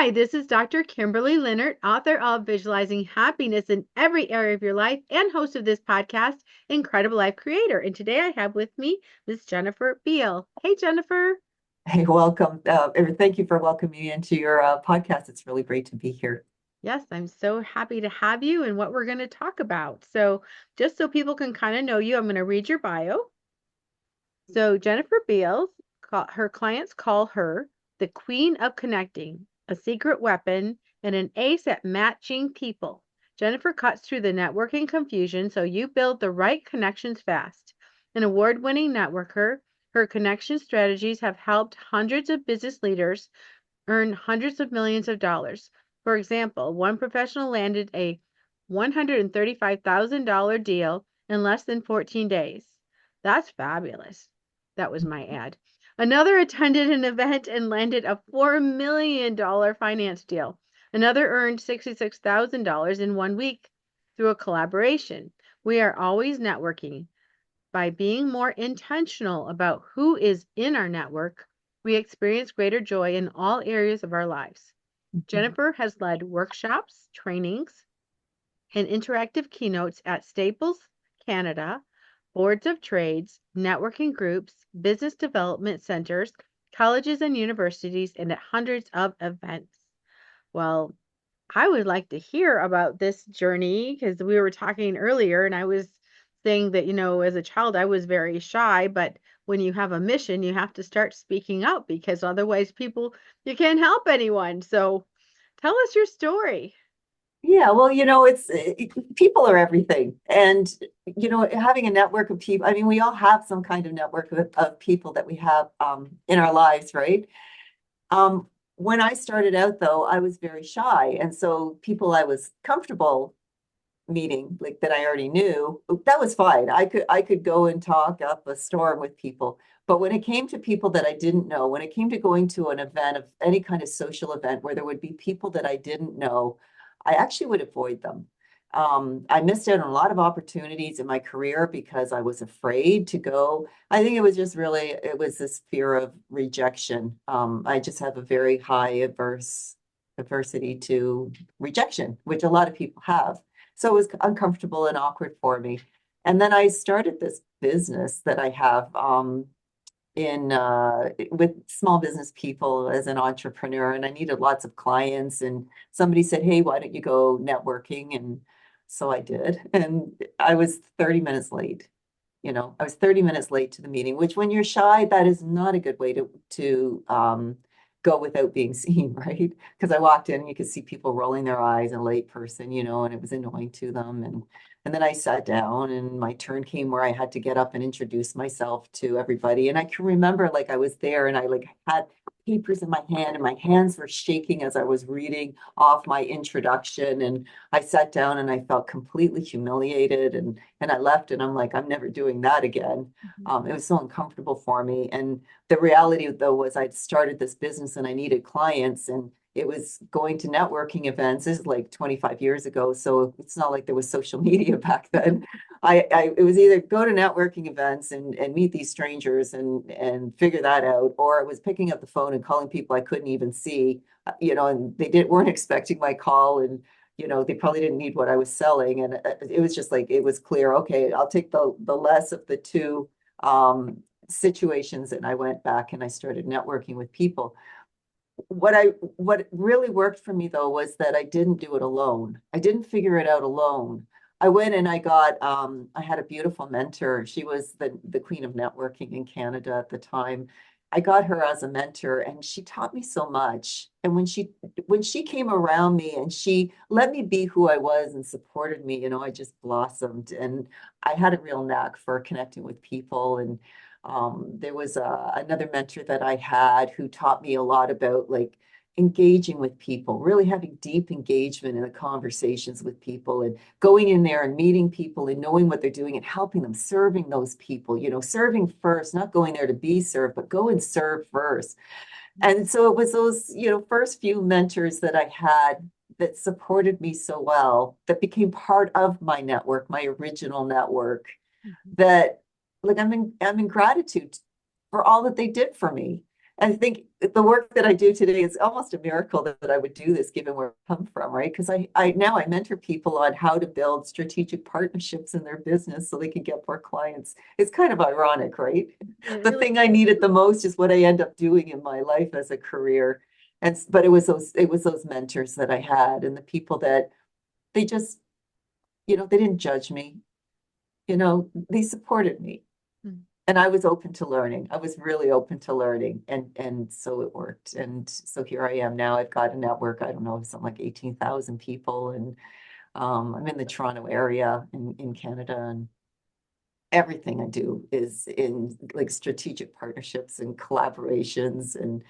Hi, this is Dr. Kimberley Linert, author of Visualizing Happiness in Every Area of Your Life and host of this podcast, Incredible Life Creator. And today I have with me Miss Jennifer Beale. Hey, Jennifer. Hey, welcome. Thank you for welcoming me into your podcast. It's really great to be here. Yes, I'm so happy to have you and what we're going to talk about. So, just so people can kind of know you, I'm going to read your bio. So, Jennifer Beale, her clients call her the Queen of Connecting, a secret weapon, and an ace at matching people. Jennifer cuts through the networking confusion so you build the right connections fast. An award winning networker, her connection strategies have helped hundreds of business leaders earn hundreds of millions of dollars. For example, one professional landed a $135,000 deal in less than 14 days. That's fabulous. That was my ad. Another attended an event and landed a $4 million finance deal. Another earned $66,000 in 1 week through a collaboration. We are always networking. By being more intentional about who is in our network, we experience greater joy in all areas of our lives. Mhm. Jennifer has led workshops, trainings, and interactive keynotes at Staples Canada, boards of trades, networking groups, business development centers, colleges and universities, and at hundreds of events. Well, I would like to hear about this journey because we were talking earlier and I was saying that, as a child, I was very shy, but when you have a mission, you have to start speaking up because otherwise you can't help anyone. So tell us your story. Yeah, well, people are everything. And, having a network of people, I mean, we all have some kind of network of people that we have in our lives, right? Um, when I started out, though, I was very shy. And so people I was comfortable meeting, like that I already knew, that was fine. I could go and talk up a storm with people. But when it came to people that I didn't know, when it came to going to an event of any kind of social event where there would be people that I didn't know, I actually would avoid them. I missed out on a lot of opportunities in my career because I was afraid to go. I think it was this fear of rejection. I just have a very high aversity to rejection, which a lot of people have. So it was uncomfortable and awkward for me. And then I started this business that I have in with small business people as an entrepreneur, and I needed lots of clients. And somebody said, "Hey, why don't you go networking?" And so I did. And I was 30 minutes late. I was 30 minutes late to the meeting, which when you're shy, that is not a good way to go without being seen, right? Because I walked in and you could see people rolling their eyes, a late person, and it was annoying to them. And then I sat down and my turn came where I had to get up and introduce myself to everybody. And I can remember like I was there and I like had papers in my hand and my hands were shaking as I was reading off my introduction. And I sat down and I felt completely humiliated and I left and I'm like, I'm never doing that again. It was so uncomfortable for me. And the reality though was I'd started this business and I needed clients and it was going to networking events. This is like 25 years ago, so it's not like there was social media back then. It was either go to networking events and meet these strangers and figure that out, or I was picking up the phone and calling people I couldn't even see, and they weren't expecting my call, and they probably didn't need what I was selling, and it was just like it was clear. Okay, I'll take the less of the two situations, and I went back and I started networking with people. What really worked for me though was that I didn't do it alone. I didn't figure it out alone. I went and I had a beautiful mentor. She was the queen of networking in Canada at the time. I got her as a mentor and she taught me so much. And when she came around me and she let me be who I was and supported me, I just blossomed and I had a real knack for connecting with people. And there was another mentor that I had who taught me a lot about like engaging with people, really having deep engagement in the conversations with people and going in there and meeting people and knowing what they're doing and helping them, serving those people, serving first, not going there to be served, but go and serve first. And so it was those, first few mentors that I had that supported me so well, that became part of my network, my original network, Mhm. that like I'm in gratitude for all that they did for me. I think the work that I do today is almost a miracle that I would do this given where I come from, right? Because I now I mentor people on how to build strategic partnerships in their business so they can get more clients. It's kind of ironic, right? It The really thing I is. needed the most is what I end up doing in my life as a career. And but it was those mentors that I had and the people that they just, they didn't judge me. They supported me. Mm. And I was open to learning. I was really open to learning, and so it worked. And so here I am now. I've got a network, I don't know, something like 18,000 people, and I'm in the Toronto area in Canada, and everything I do is in like strategic partnerships and collaborations, and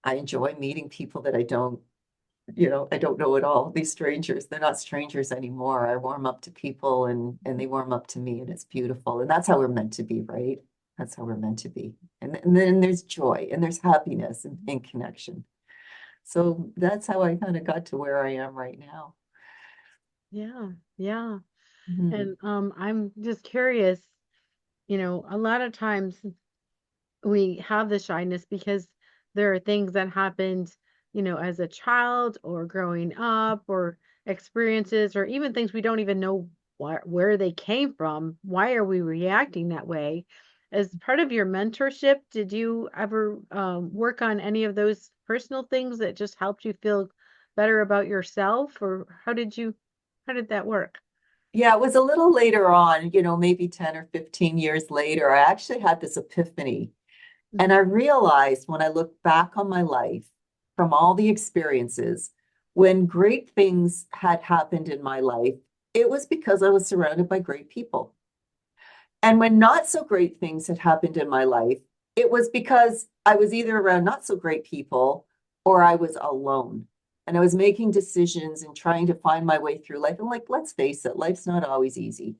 I enjoy meeting people that I don't know at all. These strangers, they're not strangers anymore. I warm up to people and they warm up to me and it's beautiful. And that's how we're meant to be, right? That's how we're meant to be. And then there's joy and there's happiness and connection. So that's how I kind of got to where I am right now. Yeah, yeah. Mhm. And I'm just curious, a lot of times we have the shyness because there are things that happened, as a child or growing up or experiences or even things we don't even know where they came from. Why are we reacting that way? As part of your mentorship, did you ever work on any of those personal things that just helped you feel better about yourself, or how did that work? Yeah, it was a little later on, maybe 10 or 15 years later, I actually had this epiphany. And I Mhm. realized when I look back on my life from all the experiences, when great things had happened in my life, it was because I was surrounded by great people. And when not so great things had happened in my life, it was because I was either around not so great people or I was alone. And I was making decisions and trying to find my way through life. And like, let's face it, life's not always easy.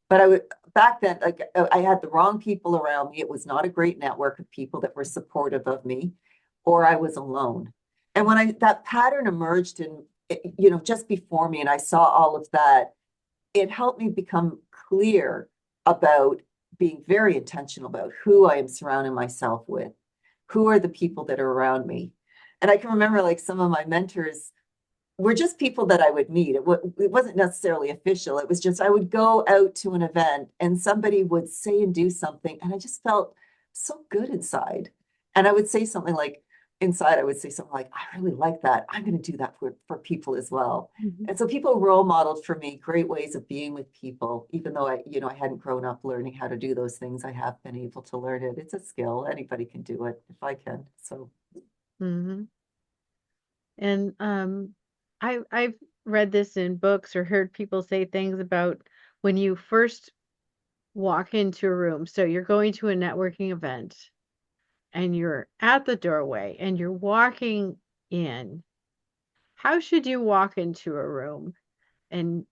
But I would back then, like I had the wrong people around me. It was not a great network of people that were supportive of me, or I was alone. And when I that pattern emerged in, just before me, and I saw all of that, it helped me become clear about being very intentional about who I am surrounding myself with, who are the people that are around me. And I can remember like some of my mentors were just people that I would meet. It wasn't necessarily official. It was just I would go out to an event and somebody would say and do something, and I just felt so good inside. And I would say something like, inside, I would say something like, I really like that. I'm going to do that for people as well. Mhm. And so people role modeled for me great ways of being with people, even though I hadn't grown up learning how to do those things. I have been able to learn it. It's a skill. Anybody can do it if I can. So Mhm. And I've read this in books or heard people say things about when you first walk into a room. So you're going to a networking event and you're at the doorway and you're walking in. How should you walk into a room? And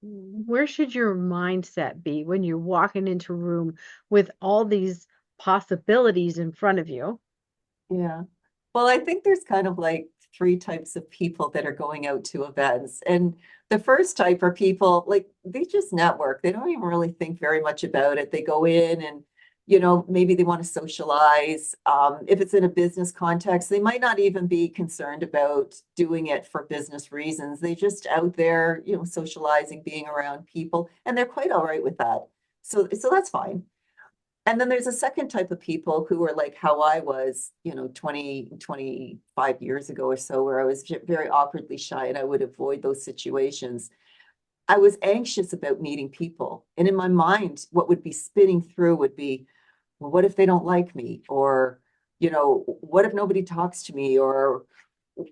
where should your mindset be when you're walking into a room with all these possibilities in front of you? yeah. Well, I think there's kind of like three types of people that are going out to events. And the first type are people like they just network. They don't even really think very much about it. They go in and, maybe they want to socialize. If it's in a business context, they might not even be concerned about doing it for business reasons. They just out there, socializing, being around people, and they're quite all right with that. So that's fine. And then there's a second type of people who are like how I was, 25 years ago or so, where I was very awkwardly shy and I would avoid those situations. I was anxious about meeting people. And in my mind, what would be spinning through would be, well, what if they don't like me? Or, what if nobody talks to me? Or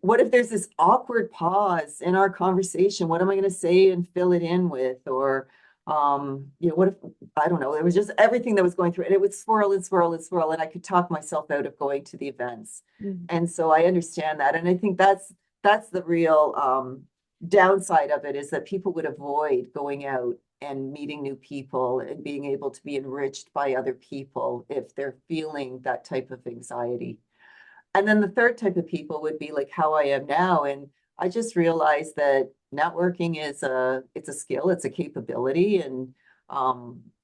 what if there's this awkward pause in our conversation? What am I going to say and fill it in with? Or, what if, I don't know, it was just everything that was going through, and it would swirl and swirl and swirl, and I could talk myself out of going to the events. Mhm. And so I understand that. And I think that's the real downside of it is that people would avoid going out and meeting new people and being able to be enriched by other people if they're feeling that type of anxiety. And then the third type of people would be like how I am now. And I just realized that networking it's a skill, it's a capability. And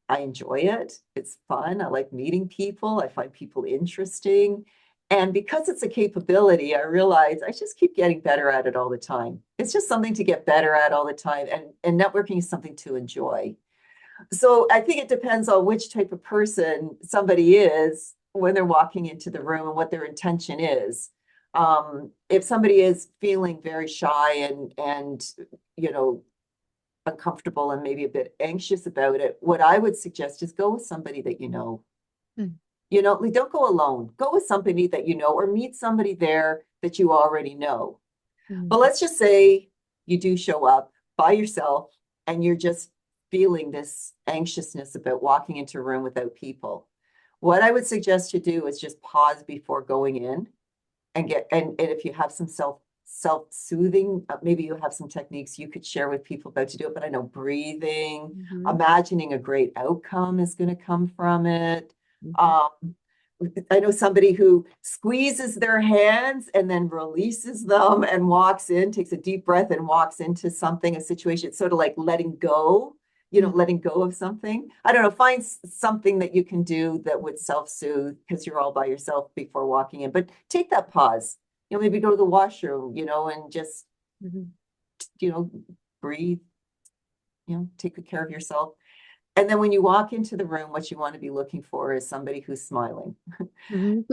I enjoy it. It's fun. I like meeting people. I find people interesting. And because it's a capability, I realize I just keep getting better at it all the time. It's just something to get better at all the time. And networking is something to enjoy. So I think it depends on which type of person somebody is when they're walking into the room and what their intention is. If somebody is feeling very shy and you know uncomfortable and maybe a bit anxious about it, what I would suggest is go with somebody that you know. Mm. You know, like, don't go alone. Go with somebody that you know or meet somebody there that you already know. But Mhm. let's just say you do show up by yourself and you're just feeling this anxiousness about walking into a room without people. What I would suggest you do is just pause before going in and and if you have some self-soothing, maybe you have some techniques you could share with people about to do it. But I know breathing, Mhm. imagining a great outcome is going to come from it. Mhm. Um, I know somebody who squeezes their hands and then releases them and walks in, takes a deep breath and walks into something, a situation. It's sort of like letting go, Mhm. letting go of something. I don't know, find something that you can do that would self-soothe because you're all by yourself before walking in. But take that pause, maybe go to the washroom, and just, Mhm. you know, breathe, take good care of yourself. And then when you walk into the room, what you want to be looking for is somebody who's smiling. Mhm.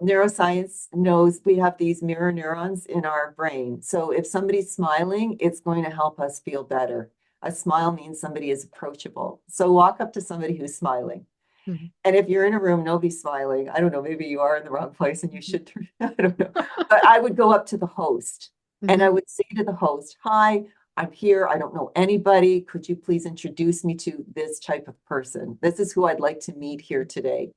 Neuroscience knows we have these mirror neurons in our brain. So if somebody's smiling, it's going to help us feel better. A smile means somebody is approachable. So walk up to somebody who's smiling. Mhm. And if you're in a room, nobody's smiling. I don't know, maybe you are in the wrong place and you should turn, I don't know. But I would go up to the host and I Mhm. would say to the host, hi, I'm here. I don't know anybody. Could you please introduce me to this type of person? This is who I'd like to meet here today.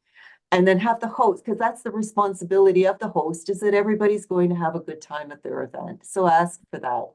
And then have the host, because that's the responsibility of the host, is that everybody's going to have a good time at their event. So ask for that.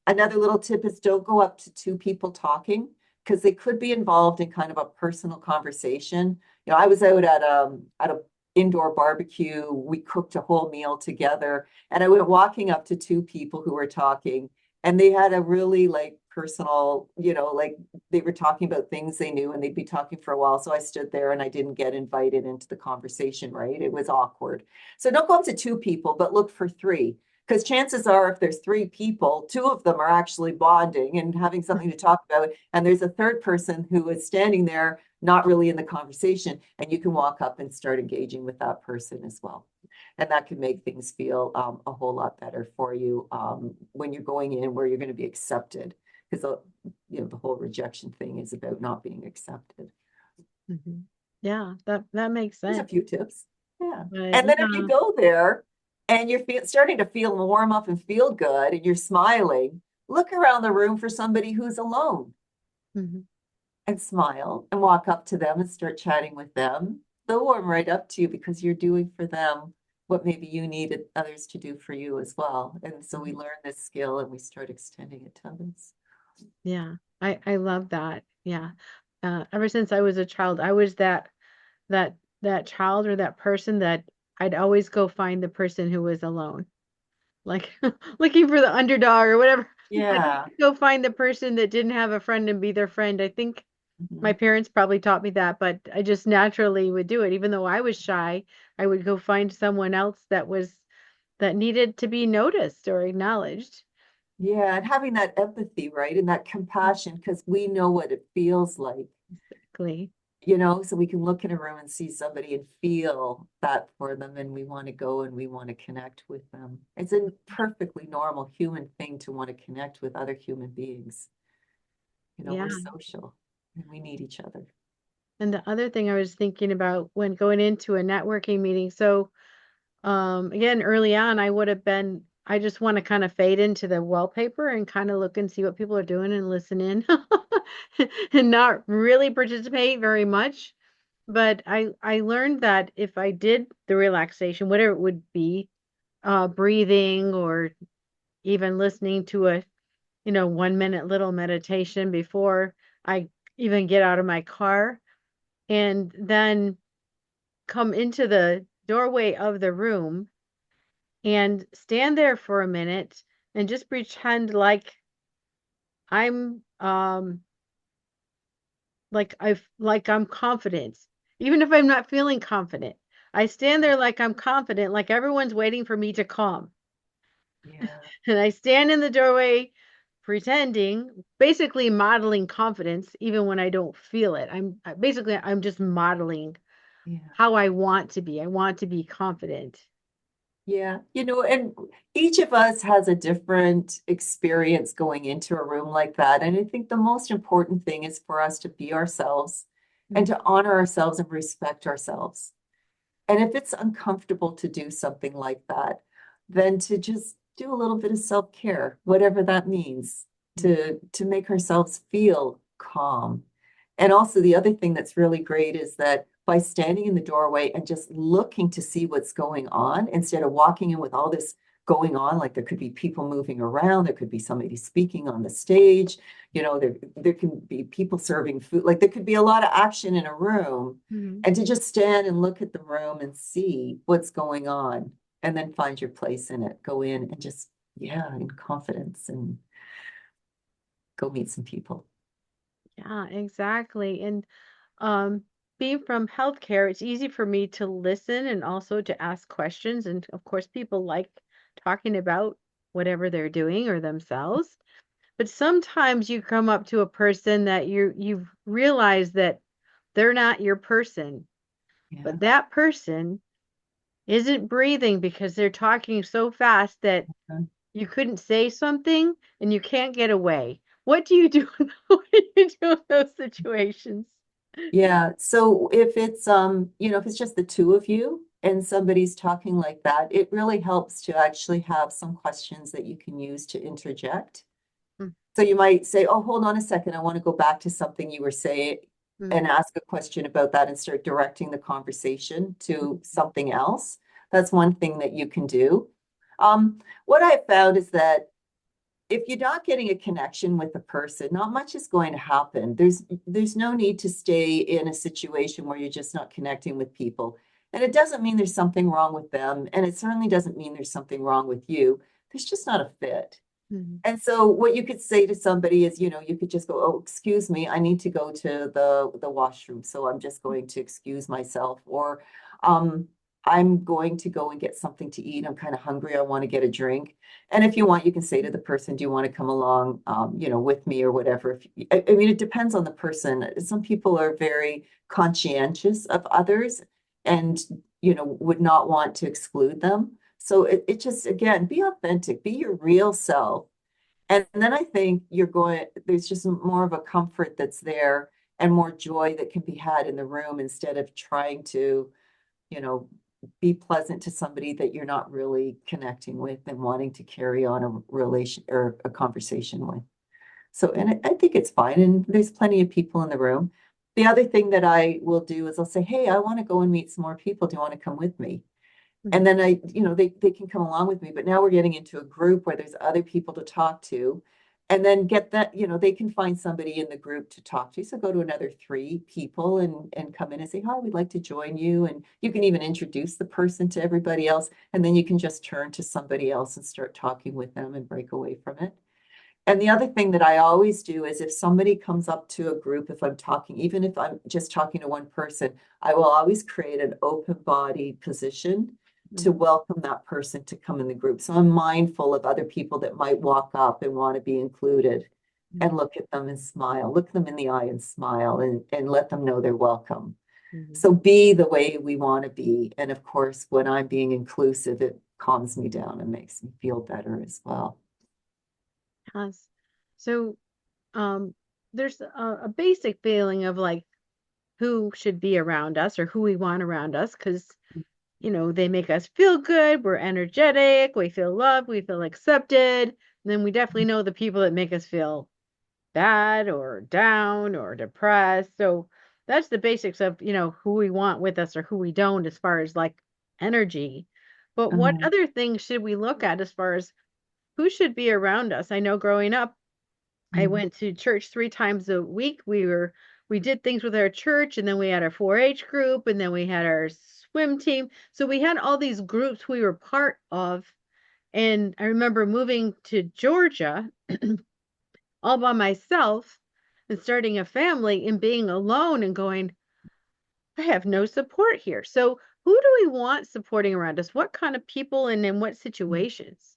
Another little tip is don't go up to two people talking because they could be involved in kind of a personal conversation. I was out at a indoor barbecue. We cooked a whole meal together, and I went walking up to two people who were talking, and they had a really like personal, like they were talking about things they knew and they'd be talking for a while. So I stood there and I didn't get invited into the conversation, right? It was awkward. So don't go up to two people, but look for three. Because chances are, if there's three people, two of them are actually bonding and having something to talk about. And there's a third person who is standing there, not really in the conversation. And you can walk up and start engaging with that person as well. And that can make things feel a whole lot better for you when you're going in where you're going to be accepted. Because the whole rejection thing is about not being accepted. Mhm. Yeah, that makes There's a sense. few tips. Yeah. But And then if you yeah. go there and you're starting to feel warm up and feel good and you're smiling, look around the room for somebody who's alone Mhm. and smile and walk up to them and start chatting with them. They'll warm right up to you because you're doing for them what maybe you needed others to do for you as well. And so we Mhm. learn this skill and we start extending it to others. Yeah, I love that. Yeah. Ever since I was a child, I was that child or that person that I'd always go find the person who was alone. Like looking for the underdog or whatever. I'd Yeah. always go find the person that didn't have a friend and be their friend. I think my Mhm. parents probably taught me that, but I just naturally would do it. Even though I was shy, I would go find someone else that needed to be noticed or acknowledged. Yeah. And having that empathy, right? And that compassion because we know what it feels like. Exactly. So we can look in a room and see somebody and feel that for them, and we want to go and we want to connect with them. It's a perfectly normal human thing to want to connect with other human beings. Yeah. We're social and we need each other. And the other thing I was thinking about when going into a networking meeting, so again, early on, I just want to kind of fade into the wallpaper and kind of look and see what people are doing and listen in and not really participate very much. But I learned that if I did the relaxation, whatever it would be, breathing or even listening to a, 1 minute little meditation before I even get out of my car, and then come into the doorway of the room and stand there for a minute and just pretend like I'm like I'm confident, even if I'm not feeling confident. I stand there like I'm confident, like everyone's waiting for me to come. Yeah, And I stand in the doorway pretending, basically modeling confidence, even when I don't feel it. I'm just modeling yeah. how I want to be. I want to be confident. Yeah, and each of us has a different experience going into a room like that. And I think the most important thing is for us to be ourselves and Mm, to honor ourselves and respect ourselves. And if it's uncomfortable to do something like that, then to just do a little bit of self-care, whatever that means, mm, to make ourselves feel calm. And also the other thing that's really great is that by standing in the doorway and just looking to see what's going on, instead of walking in with all this going on, like there could be people moving around, there could be somebody speaking on the stage, there can be people serving food, like there could be a lot of action in a room. mm. And to just stand and look at the room and see what's going on and then find your place in it. Go in and just, yeah, in confidence and go meet some people. Yeah, exactly. And um, being from healthcare, it's easy for me to listen and also to ask questions. And of course, people like talking about whatever they're doing or themselves. But sometimes you come up to a person that you've realized that they're not your person, Yeah. but that person isn't breathing because they're talking so fast that you couldn't say something and you can't get away. What do you do? What do you do in those situations? Yeah. So if it's just the two of you and somebody's talking like that, it really helps to actually have some questions that you can use to interject. So you might say, oh, hold on a second. I want to go back to something you were saying and Mm-hmm. ask a question about that and start directing the conversation to something else. That's one thing that you can do. What I found is that if you're not getting a connection with the person, not much is going to happen. There's no need to stay in a situation where you're just not connecting with people. And it doesn't mean there's something wrong with them, and it certainly doesn't mean there's something wrong with you. There's just not a fit. Mm-hmm. And so what you could say to somebody is, you could just go, oh, excuse me, I need to go to the washroom. So I'm just going to excuse myself. Or um, I'm going to go and get something to eat. I'm kind of hungry. I want to get a drink. And if you want, you can say to the person, do you want to come along, with me or whatever. I mean, it depends on the person. Some people are very conscientious of others and, would not want to exclude them. So it just, again, be authentic, be your real self, and then I think there's just more of a comfort that's there and more joy that can be had in the room instead of trying to, you know, be pleasant to somebody that you're not really connecting with and wanting to carry on a relation or a conversation with. So, and I think it's fine. And there's plenty of people in the room. The other thing that I will do is I'll say, hey, I want to go and meet some more people. Do you want to come with me? Mm-hmm. And then they can come along with me, but now we're getting into a group where there's other people to talk to. And then get that, they can find somebody in the group to talk to. So go to another three people and come in and say, hi, we'd like to join you. And you can even introduce the person to everybody else. And then you can just turn to somebody else and start talking with them and break away from it. And the other thing that I always do is if somebody comes up to a group, if I'm talking, even if I'm just talking to one person, I will always create an open body position to Mm-hmm. welcome that person to come in the group. So I'm mindful of other people that might walk up and want to be included and look at them and smile, look them in the eye and smile and let them know they're welcome. Mm-hmm. So be the way we want to be. And of course, when I'm being inclusive, it calms me down and makes me feel better as well. Yes. So, um, there's a basic feeling of like who should be around us or who we want around us because, they make us feel good. We're energetic. We feel loved. We feel accepted. And then we definitely know the people that make us feel bad or down or depressed. So that's the basics of, who we want with us or who we don't as far as like energy. But what Uh, other things should we look at as far as who should be around us? I know growing up, I mm, went to church 3 times a week. We did things with our church, and then we had our 4-H group, and then we had our swim team. So we had all these groups we were part of. And I remember moving to Georgia all by myself and starting a family and being alone and going, I have no support here. So who do we want supporting around us? What kind of people and in what situations?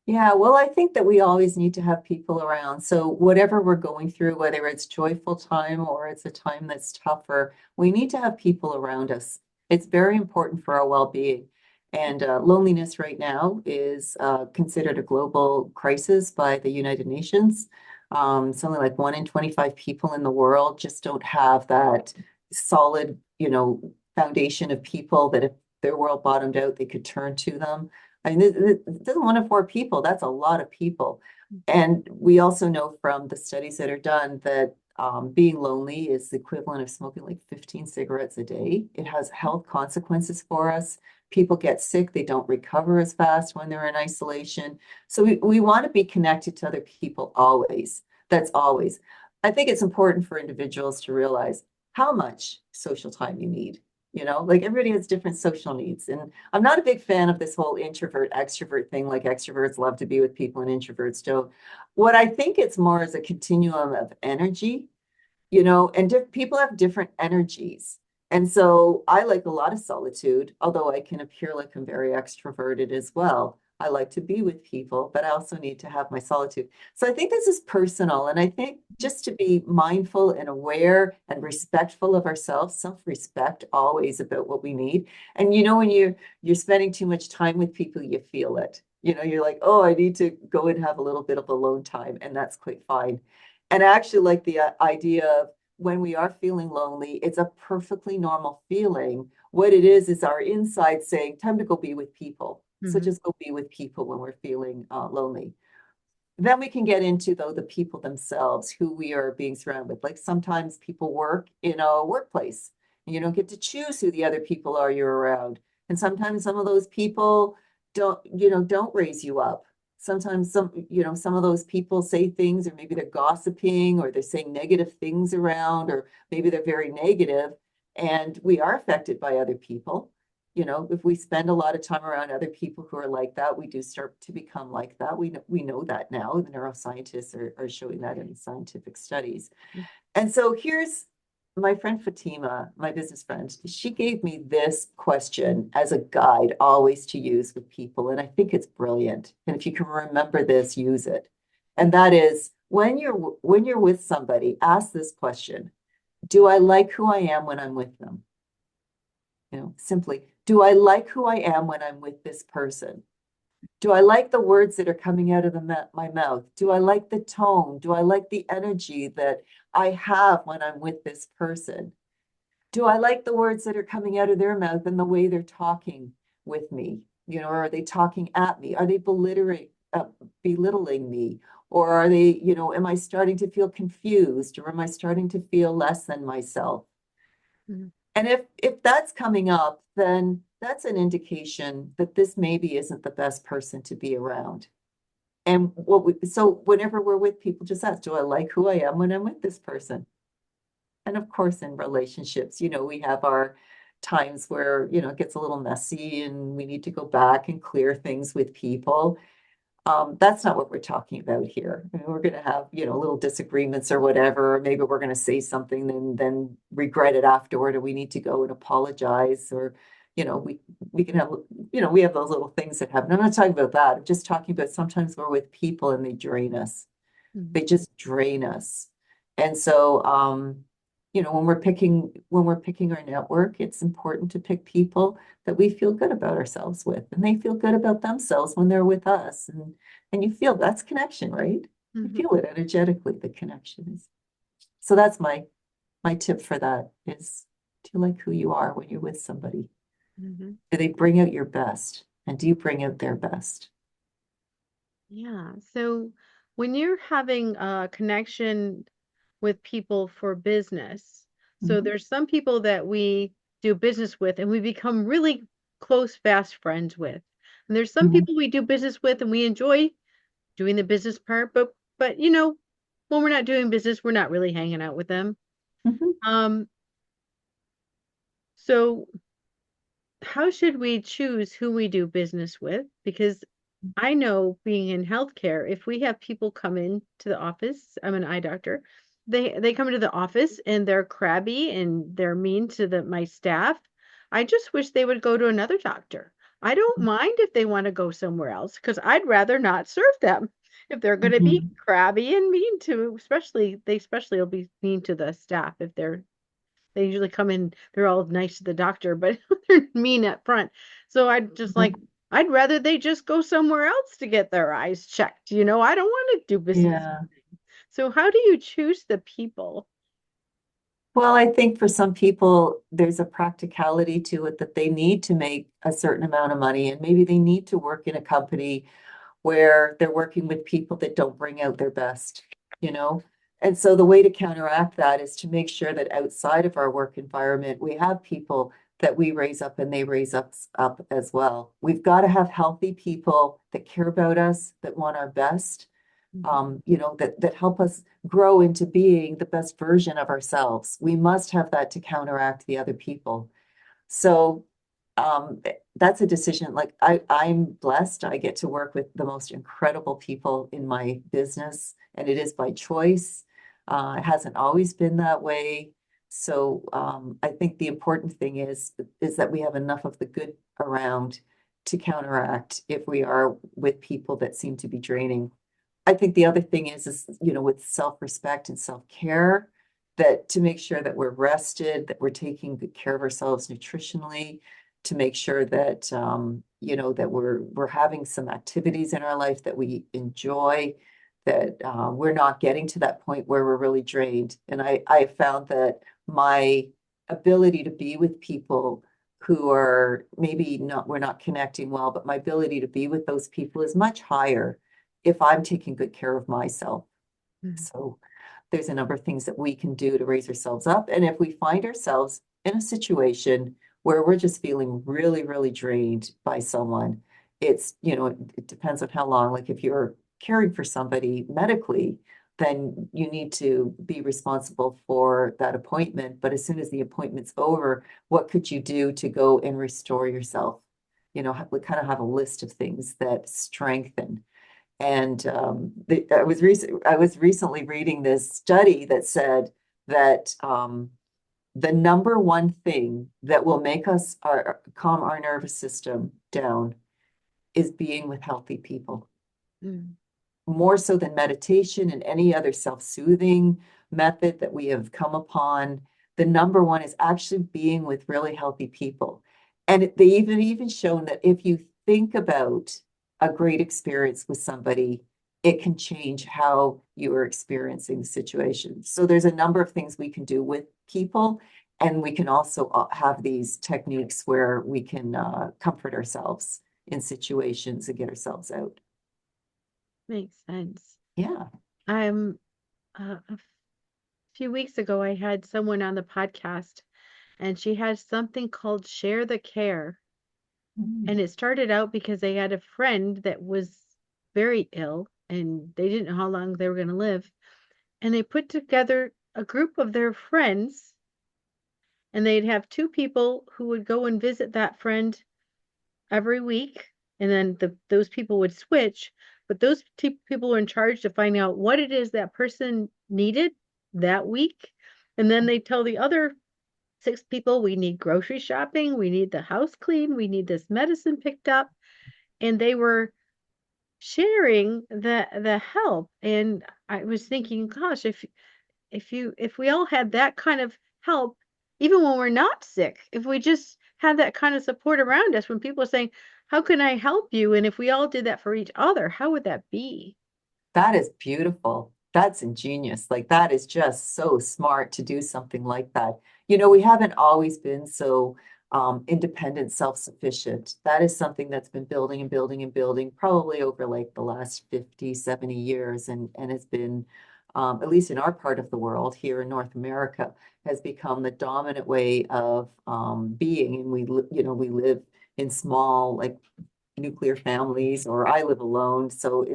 Yeah, well, I think that we always need to have people around. So whatever we're going through, whether it's joyful time or it's a time that's tougher, we need to have people around us. It's very important for our well-being. And loneliness right now is considered a global crisis by the United Nations. Something like 1 in 25 people in the world just don't have that solid, foundation of people that if their world bottomed out, they could turn to them. I mean, it doesn't 1 in 4 people, that's a lot of people. And we also know from the studies that are done that being lonely is the equivalent of smoking like 15 cigarettes a day. It has health consequences for us. People get sick, they don't recover as fast when they're in isolation. So we want to be connected to other people always. That's always. I think it's important for individuals to realize how much social time you need. Like everybody has different social needs. And I'm not a big fan of this whole introvert extrovert thing. Like extroverts love to be with people and introverts don't. What I think it's more is a continuum of energy, and people have different energies. And so I like a lot of solitude, although I can appear like I'm very extroverted as well. I like to be with people, but I also need to have my solitude. So I think this is personal. And I think just to be mindful and aware and respectful of ourselves, self-respect always about what we need. And when you're spending too much time with people, you feel it. You're like, oh, I need to go and have a little bit of alone time, and that's quite fine. And I actually like the idea of when we are feeling lonely, it's a perfectly normal feeling. What it is our inside saying, time to go be with people. So Mm-hmm. just go be with people when we're feeling lonely. Then we can get into, though, the people themselves, who we are being surrounded with. Like sometimes people work in a workplace, and you don't get to choose who the other people are you're around. And sometimes some of those people don't raise you up. Sometimes some of those people say things, or maybe they're gossiping, or they're saying negative things around, or maybe they're very negative, and we are affected by other people. If we spend a lot of time around other people who are like that, we do start to become like that. We know that now. The neuroscientists are showing that in scientific studies. And so here's my friend Fatima, my business friend. She gave me this question as a guide always to use with people. And I think it's brilliant. And if you can remember this, use it. And that is when you're with somebody, ask this question. Do I like who I am when I'm with them? Simply, do I like who I am when I'm with this person? Do I like the words that are coming out of my mouth? Do I like the tone? Do I like the energy that I have when I'm with this person? Do I like the words that are coming out of their mouth and the way they're talking with me? Or are they talking at me? Are they belittling me? Or are they, am I starting to feel confused, or am I starting to feel less than myself? Mm-hmm. And if that's coming up, then that's an indication that this maybe isn't the best person to be around. And so whenever we're with people, just ask, do I like who I am when I'm with this person? And of course, in relationships, we have our times where, it gets a little messy and we need to go back and clear things with people. That's not what we're talking about here. I mean, we're going to have, little disagreements or whatever. Or maybe we're going to say something and then regret it afterward, or we need to go and apologize, or, we can have, we have those little things that happen. I'm not talking about that. I'm just talking about sometimes we're with people and they drain us. They just drain us. And so, when we're picking our network, it's important to pick people that we feel good about ourselves with, and they feel good about themselves when they're with us. And you feel that's connection, right? You Mm-hmm. feel it energetically, the connection is. So that's my tip for that is, do you like who you are when you're with somebody? Mm-hmm. Do they bring out your best? And do you bring out their best? Yeah. So when you're having a connection with people for business, so Mhm, there's some people that we do business with and we become really close, fast friends with. And there's some mhm, people we do business with and we enjoy doing the business part, but when we're not doing business, we're not really hanging out with them. mhm, Um, so how should we choose who we do business with? Because I know being in healthcare, if we have people come in to the office, I'm an eye doctor, they come into the office and they're crabby and they're mean to my staff. I just wish they would go to another doctor. I don't mind if they want to go somewhere else because I'd rather not serve them. If they're going to be Mhm. crabby and mean to, especially will be mean to the staff if they usually come in, they're all nice to the doctor, but they're mean up front. So I'd rather they just go somewhere else to get their eyes checked. I don't want to do business. Yeah. So how do you choose the people? Well, I think for some people, there's a practicality to it that they need to make a certain amount of money, and maybe they need to work in a company where they're working with people that don't bring out their best, you know? And so the way to counteract that is to make sure that outside of our work environment, we have people that we raise up and they raise us up as well. We've got to have healthy people that care about us, that want our best, that help us grow into being the best version of ourselves. We must have that to counteract the other people. So that's a decision. Like I'm blessed. I get to work with the most incredible people in my business, and it is by choice. It hasn't always been that way. So I think the important thing is that we have enough of the good around to counteract if we are with people that seem to be draining. I think the other thing is, with self-respect and self-care, that to make sure that we're rested, that we're taking good care of ourselves nutritionally, to make sure that we're having some activities in our life that we enjoy, that we're not getting to that point where we're really drained. And I have found that my ability to be with people who are maybe not, we're not connecting well, but my ability to be with those people is much higher if I'm taking good care of myself. Mhm. So there's a number of things that we can do to raise ourselves up. And if we find ourselves in a situation where we're just feeling really, really drained by someone, it depends on how long. Like if you're caring for somebody medically, then you need to be responsible for that appointment. But as soon as the appointment's over, what could you do to go and restore yourself? We kind of have a list of things that strengthen. And I was recently reading this study that said that the number one thing that will make us calm our nervous system down is being with healthy people, Mm. more so than meditation and any other self-soothing method that we have come upon. The number one is actually being with really healthy people. And they even shown that if you think about a great experience with somebody, it can change how you are experiencing the situation. So there's a number of things we can do with people, and we can also have these techniques where we can comfort ourselves in situations and get ourselves out. Makes sense. Yeah. I'm a few weeks ago I had someone on the podcast and she had something called Share the Care. Mm. And it started out because they had a friend that was very ill and they didn't know how long they were going to live. And they put together a group of their friends and they'd have two people who would go and visit that friend every week. And then those people would switch, but those two people were in charge to find out what it is that person needed that week. And then they tell the other six people, we need grocery shopping, we need the house clean, we need this medicine picked up. And they were sharing the help. And I was thinking, gosh, if we all had that kind of help, even when we're not sick, if we just had that kind of support around us, when people are saying, how can I help you? And if we all did that for each other, how would that be? That is beautiful. That's ingenious. Like that is just so smart to do something like that. We haven't always been so independent, self-sufficient. That is something that's been building and building and building probably over like the last 50, 70 years and has been, at least in our part of the world here in North America, has become the dominant way of being. And we live in small, like nuclear families, or I live alone. So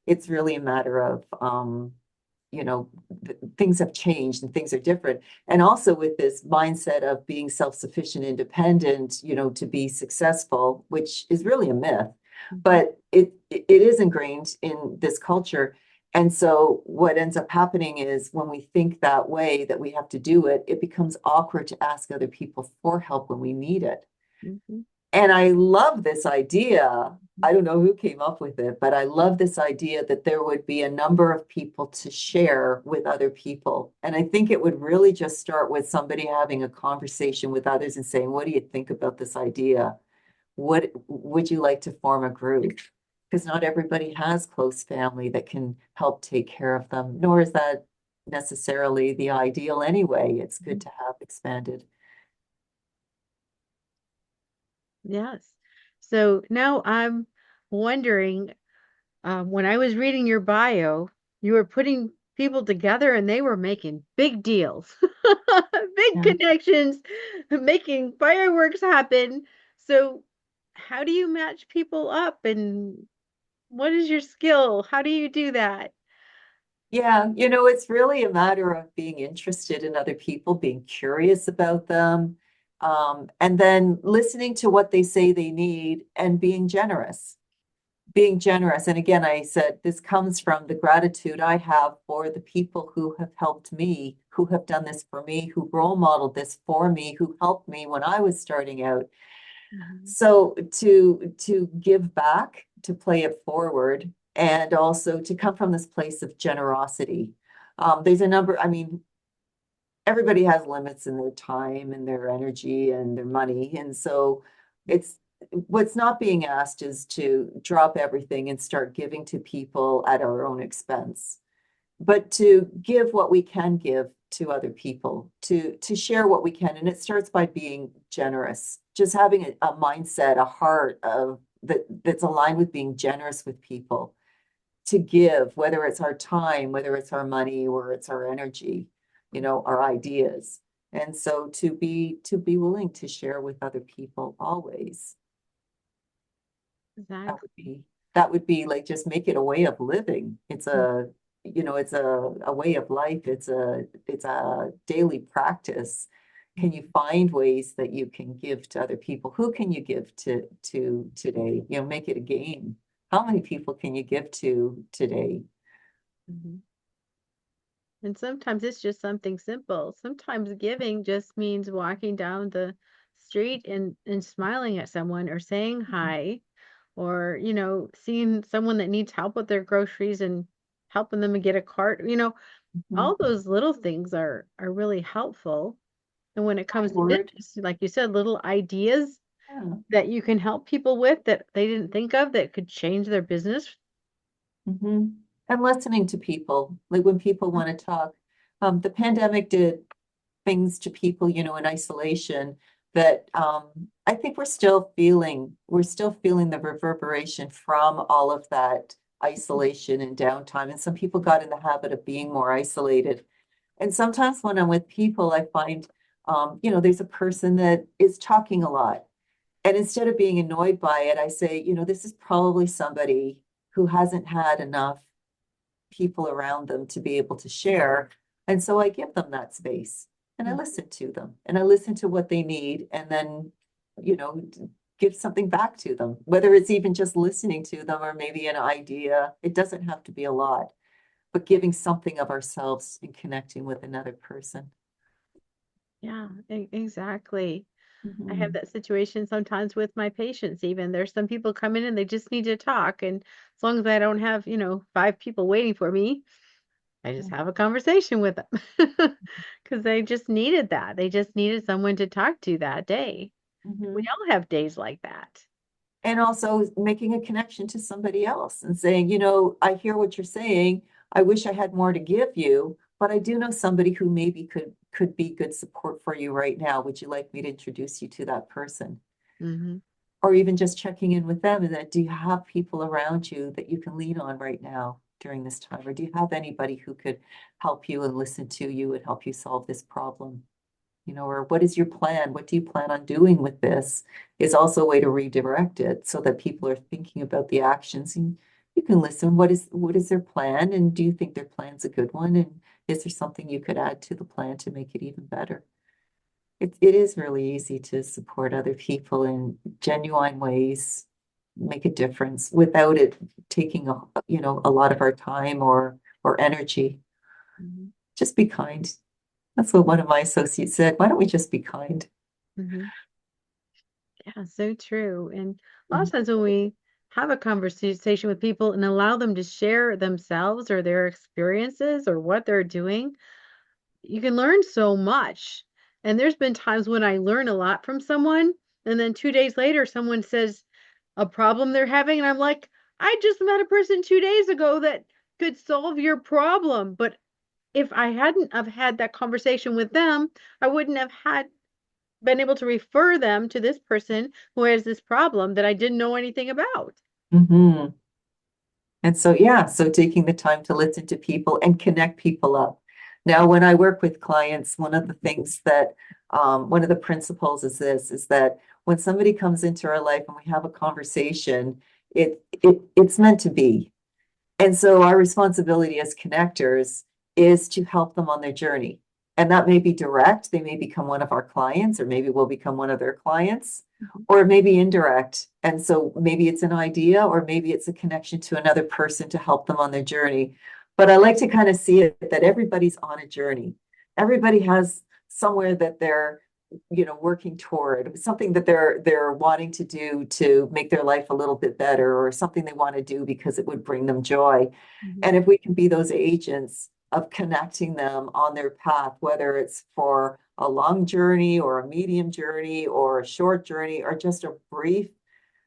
it's really a matter of you know things have changed and things are different. And also with this mindset of being self-sufficient, independent, to be successful, which is really a myth, Mhm. but it is ingrained in this culture. And so what ends up happening is when we think that way, that we have to do it, it becomes awkward to ask other people for help when we need it. Mhm. And I love this idea. I don't know who came up with it, but I love this idea that there would be a number of people to share with other people. And I think it would really just start with somebody having a conversation with others and saying, what do you think about this idea? What would you like to form a group? Because not everybody has close family that can help take care of them, nor is that necessarily the ideal anyway. It's good Mhm. to have expanded. Yes. So now I'm wondering, when I was reading your bio, you were putting people together and they were making big deals, big Yeah. connections, making fireworks happen. So how do you match people up and what is your skill? How do you do that? Yeah, it's really a matter of being interested in other people, being curious about them, and then listening to what they say they need and being generous. Being generous. And again, I said this comes from the gratitude I have for the people who have helped me, who have done this for me, who role modeled this for me, who helped me when I was starting out. Mhm. So to give back, to play it forward, and also to come from this place of generosity. There's a number, I mean, everybody has limits in their time and their energy and their money. And so it's what's not being asked is to drop everything and start giving to people at our own expense, but to give what we can give to other people, to share what we can. And it starts by being generous, just having a mindset, a heart of that's aligned with being generous with people, to give, whether it's our time, whether it's our money, or it's our energy, our ideas. And so to be willing to share with other people always. That would Exactly. be that would be like just make it a way of living. It's a way of life. It's a daily practice. Can you find ways that you can give to other people? Who can you give to today? Make it a game. How many people can you give to today? Mhm. And sometimes it's just something simple. Sometimes giving just means walking down the street and smiling at someone or saying hi or, seeing someone that needs help with their groceries and helping them get a cart. Mhm. All those little things are really helpful. And when it comes Kind to word. business, like you said, little ideas Yeah. that you can help people with that they didn't think of that could change their business. hmm And listening to people, like when people want to talk. The pandemic did things to people, in isolation that I think we're still feeling the reverberation from all of that isolation and downtime. And some people got in the habit of being more isolated. And sometimes when I'm with people, I find, there's a person that is talking a lot. And instead of being annoyed by it, I say, this is probably somebody who hasn't had enough people around them to be able to share. And so I give them that space and I listen to them and I listen to what they need and then, you know, give something back to them, whether it's even just listening to them or maybe an idea. It doesn't have to be a lot, but giving something of ourselves and connecting with another person. Yeah, exactly. I have Mhm. that situation sometimes with my patients, even. There's some people come in and they just need to talk. And as long as I don't have, five people waiting for me, I just have a conversation with them because they just needed that. They just needed someone to talk to that day. We Mhm. all have days like that. And also making a connection to somebody else and saying, I hear what you're saying. I wish I had more to give you, but I do know somebody who maybe could be good support for you right now. Would you like me to introduce you to that person? Hmm. Or even just checking in with them and that do you have people around you that you can lean on right now during this time? Or do you have anybody who could help you and listen to you and help you solve this problem? Or what is your plan? What do you plan on doing with this? Is also a way to redirect it so that people are thinking about the actions and you can listen. What is their plan? And do you think their plan's a good one? And is there something you could add to the plan to make it even better? It is really easy to support other people in genuine ways, make a difference without it taking a lot of our time or or energy. Mhm. Just be kind. That's what one of my associates said. Why don't we just be kind? Mhm. Yeah, so true. And a lot Mhm. of times when we have a conversation with people and allow them to share themselves or their experiences or what they're doing, you can learn so much. And there's been times when I learn a lot from someone, and then 2 days later, someone says a problem they're having, and I'm like, I just met a person 2 days ago that could solve your problem. But if I hadn't have had that conversation with them, I wouldn't have had been able to refer them to this person who has this problem that I didn't know anything about. Mhm. And so, yeah, so taking the time to listen to people and connect people up. Now, when I work with clients, one of the things that, one of the principles is this, is that when somebody comes into our life and we have a conversation, it's meant to be. And so our responsibility as connectors is to help them on their journey. And that may be direct, they may become one of our clients, or maybe we'll become one of their clients, Mhm. or it may be indirect. And so maybe it's an idea, or maybe it's a connection to another person to help them on their journey. But I like to kind of see it that everybody's on a journey. Everybody has somewhere that they're working toward something that they're wanting to do to make their life a little bit better, or something they want to do because it would bring them joy. Mhm. And if we can be those agents of connecting them on their path, whether it's for a long journey or a medium journey or a short journey or just a brief,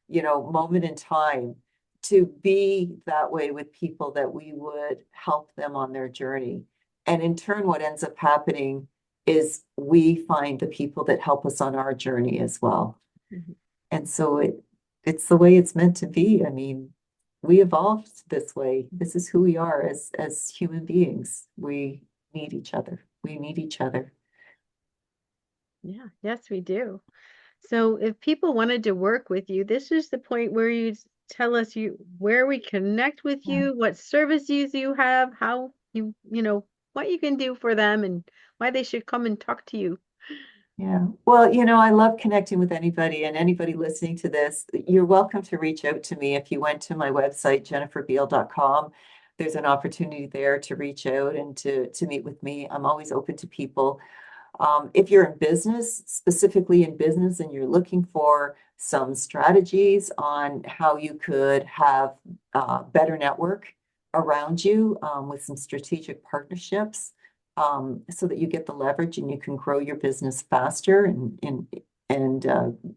moment in time, to be that way with people, that we would help them on their journey. And in turn, what ends up happening is we find the people that help us on our journey as well. Mhm. And so it's the way it's meant to be. I mean, we evolved this way. This is who we are as human beings. We need each other. We need each other. Yeah, yes, we do. So if people wanted to work with you, this is the point where you tell us where we connect with Yeah. you, what services you have, how what you can do for them and why they should come and talk to you. Yeah. Well, I love connecting with anybody, and anybody listening to this, you're welcome to reach out to me. If you went to my website, jenniferbeale.com, there's an opportunity there to reach out and to meet with me. I'm always open to people. If you're in business, specifically in business, and you're looking for some strategies on how you could have better network around you, with some strategic partnerships, so that you get the leverage and you can grow your business faster and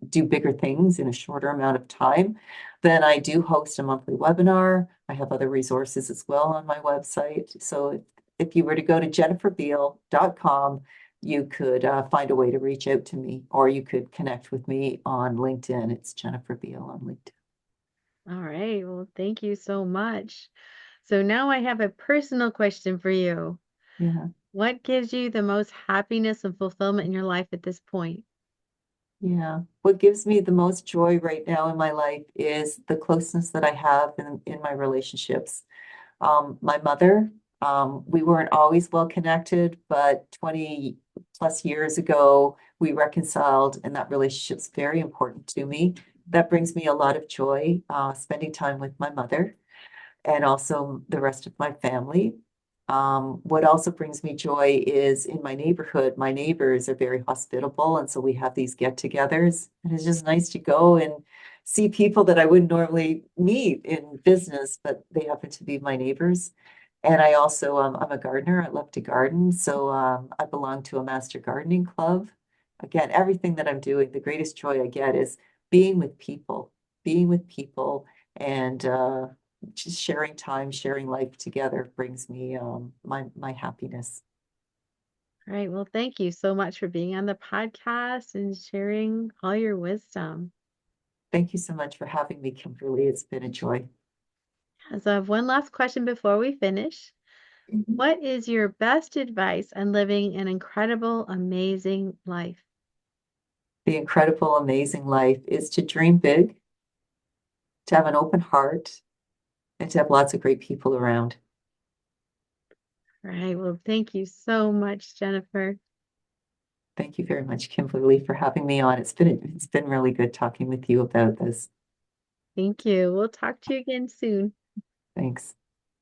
do bigger things in a shorter amount of time, then I do host a monthly webinar. I have other resources as well on my website. So if you were to go to jenniferbeale.com, you could find a way to reach out to me, or you could connect with me on LinkedIn. It's Jennifer Beale on LinkedIn. All right. Well, thank you so much. So now I have a personal question for you. Yeah, What gives you the most happiness and fulfillment in your life at this point? yeah. What gives me the most joy right now in my life is the closeness that I have in my relationships. My mother, we weren't always well connected, but 20 plus years ago, we reconciled, and that relationship's very important to me. That brings me a lot of joy, spending time with my mother and also the rest of my family. What also brings me joy is in my neighborhood. My neighbors are very hospitable, and so we have these get-togethers, and it's just nice to go and see people that I wouldn't normally meet in business, but they happen to be my neighbors. And I also, I'm a gardener. I love to garden, so I belong to a master gardening club. Again, everything that I'm doing, the greatest joy I get is being with people, and just sharing time, sharing life together brings me my happiness. All right. Well, thank you so much for being on the podcast and sharing all your wisdom. Thank you so much for having me, Kimberly. It's been a joy. So I have one last question before we finish. Mhm. What is your best advice on living an incredible, amazing life? The incredible, amazing life is to dream big, to have an open heart, and to have lots of great people around. All right. Well, thank you so much, Jennifer. Thank you very much, Kimberly, for having me on. It's been really good talking with you about this. Thank you. We'll talk to you again soon. Thanks.